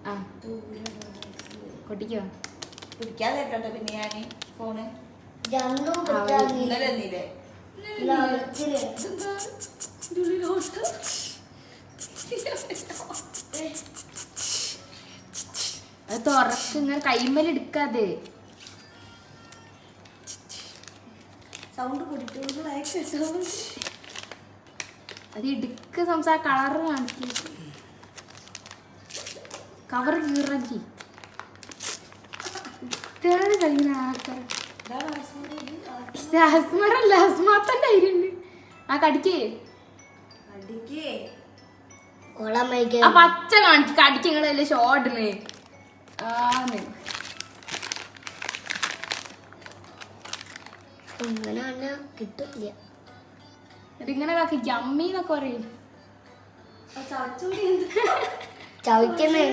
ആ കൊട്ടിക്കോ പിടിക്കാതെ കേട്ടോ. പിന്നെ ഞാൻ ഫോണ് ഇന്നലെ എന്നില്ലേ അത് തുറക്ക് ഇങ്ങനെ കൈമേൽ എടുക്കാതെ സൗണ്ട് കൂടിയിട്ട് അത് ഇടുക്ക് സംസാര കളറ് കാണിക്കും കവർ കീറക്കി ഇതാണ് കഴിയുന്ന ആൾക്കാർ അസ്മറല്ല അസ്മാത്തന്റെ അരിയുണ്ട് ആ കടിക്കേ ആ പച്ച കാണിച്ച് കടിക്കങ്ങളല്ലേ ഷോർട്ടിന് ആന്ന് കിട്ടില്ല ഇതിങ്ങനെ കാക്കി അമ്മീന്നൊക്കെ പറയും ചവിക്കുന്നേ